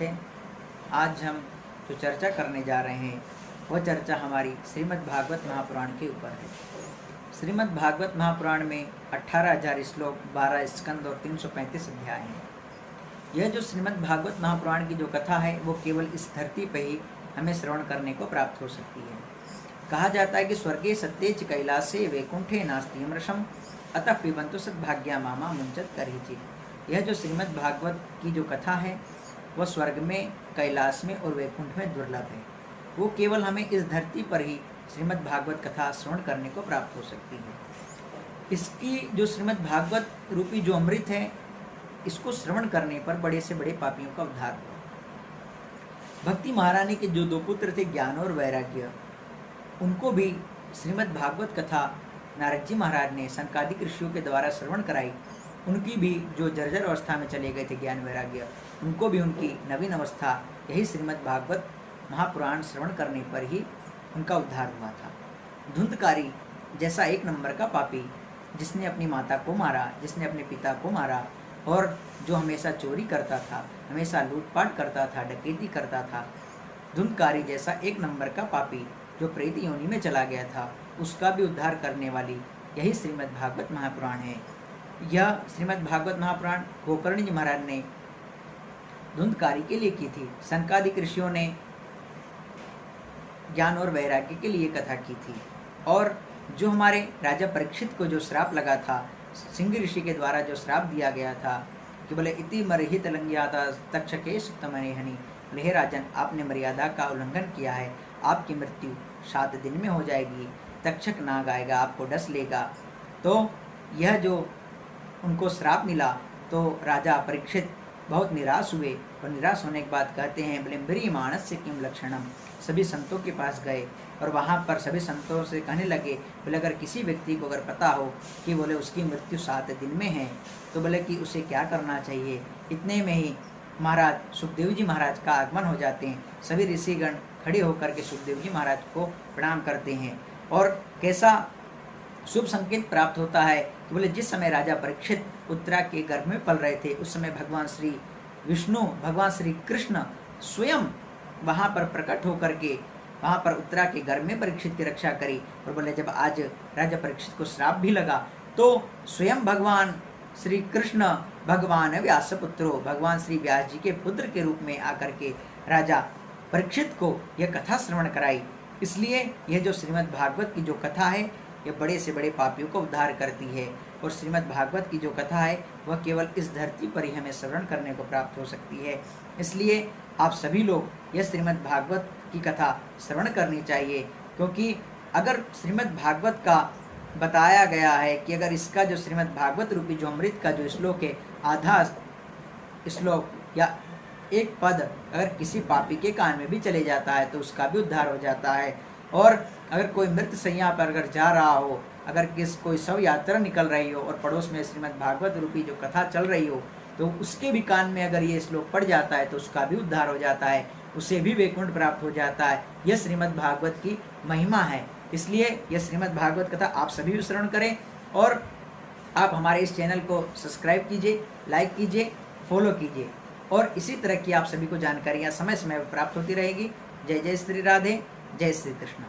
नमस्ते। आज हम जो चर्चा करने जा रहे हैं वह चर्चा हमारी श्रीमद् भागवत महापुराण के ऊपर है। श्रीमद् भागवत महापुराण में 18,000 श्लोक, 12 स्कंद और 335 अध्याय हैं। यह जो श्रीमद् भागवत महापुराण की जो कथा है वो केवल इस धरती पर ही हमें श्रवण करने को प्राप्त हो सकती है। कहा जाता है कि स्वर्गे सत्येच कैलासे वैकुंठे नास्ति अमृषम अतः पिबंतु सद्भाग्या मामा मुंचत करहिचित। यह जो श्रीमद् भागवत की जो कथा है वह स्वर्ग में, कैलाश में और वैकुंठ में दुर्लभ है। वो केवल हमें इस धरती पर ही श्रीमद् भागवत कथा श्रवण करने को प्राप्त हो सकती है। इसकी जो श्रीमद् भागवत रूपी जो अमृत है, इसको श्रवण करने पर बड़े से बड़े पापियों का उद्धार हुआ। भक्ति महारानी के जो 2 पुत्र थे, ज्ञान और वैराग्य, उनको भी श्रीमद् भागवत कथा नारद जी महाराज ने सनकादिक ऋषियों के द्वारा श्रवण कराई। उनकी भी जो जर्जर अवस्था में चले गए थे ज्ञान वैराग्य, उनको भी उनकी नवीन अवस्था यही श्रीमद् भागवत महापुराण श्रवण करने पर ही उनका उद्धार हुआ था। धुंधकारी जैसा 1 नंबर का पापी, जिसने अपनी माता को मारा, जिसने अपने पिता को मारा और जो हमेशा चोरी करता था, हमेशा लूटपाट करता था, डकैती करता था, धुंधकारी जैसा 1 नंबर का पापी जो प्रेत योनि में चला गया था, उसका भी उद्धार करने वाली यही श्रीमद् भागवत महापुराण है। यह श्रीमद् भागवत महापुराण गोकर्ण जी महाराज ने धुंधकारी के लिए की थी। सनकादिक ऋषियों ने ज्ञान और वैराग्य के लिए कथा की थी। और जो हमारे राजा परीक्षित को जो श्राप लगा था, सिंह ऋषि के द्वारा जो श्राप दिया गया था कि बोले इति मरहित लंघ्याता तक्षके सुप्तमने हनि, हे राजन, आपने मर्यादा का उल्लंघन किया है, आपकी मृत्यु 7 दिन में हो जाएगी, तक्षक नाग आएगा, आपको डस लेगा। तो यह जो उनको श्राप मिला तो राजा परीक्षित बहुत निराश हुए और निराश होने के बाद कहते हैं बोले मेरी मानस से किम लक्षणम। सभी संतों के पास गए और वहाँ पर सभी संतों से कहने लगे बोले अगर किसी व्यक्ति को अगर पता हो कि बोले उसकी मृत्यु 7 दिन में है तो बोले कि उसे क्या करना चाहिए। इतने में ही महाराज सुखदेव जी महाराज का आगमन हो जाते हैं। सभी ऋषिगण खड़े होकर के सुखदेव जी महाराज को प्रणाम करते हैं और कैसा शुभ संकेत प्राप्त होता है कि बोले जिस समय राजा परीक्षित उत्तरा के गर्भ में पल रहे थे, उस समय भगवान श्री विष्णु, भगवान श्री कृष्ण स्वयं वहाँ पर प्रकट होकर के वहाँ पर उत्तरा के गर्भ में परीक्षित की रक्षा करी। और बोले जब आज राजा परीक्षित को श्राप भी लगा तो स्वयं भगवान श्री कृष्ण भगवान व्यास पुत्रो, भगवान श्री व्यास जी के पुत्र के रूप में आकर के राजा परीक्षित को यह कथा श्रवण कराई। इसलिए यह जो श्रीमद् भागवत की जो कथा है यह बड़े से बड़े पापियों को उद्धार करती है। और श्रीमद् भागवत की जो कथा है वह केवल इस धरती पर ही हमें श्रवण करने को प्राप्त हो सकती है। इसलिए आप सभी लोग यह श्रीमद् भागवत की कथा श्रवण करनी चाहिए, क्योंकि अगर श्रीमद् भागवत का बताया गया है कि अगर इसका जो श्रीमद् भागवत रूपी जो अमृत का जो श्लोक है, आधा श्लोक या 1 पद अगर किसी पापी के कान में भी चले जाता है तो उसका भी उद्धार हो जाता है। और अगर कोई मृत सैया पर अगर जा रहा हो, अगर कोई शव यात्रा निकल रही हो और पड़ोस में श्रीमद् भागवत रूपी जो कथा चल रही हो तो उसके भी कान में अगर ये श्लोक पड़ जाता है तो उसका भी उद्धार हो जाता है, उसे भी वैकुंठ प्राप्त हो जाता है। यह श्रीमद् भागवत की महिमा है। इसलिए यह श्रीमद् भागवत कथा आप सभी भी श्रवण करें और आप हमारे इस चैनल को सब्सक्राइब कीजिए, लाइक कीजिए, फॉलो कीजिए और इसी तरह की आप सभी को जानकारियाँ समय समय पर प्राप्त होती रहेगी। जय जय श्री राधे, जय श्री कृष्ण।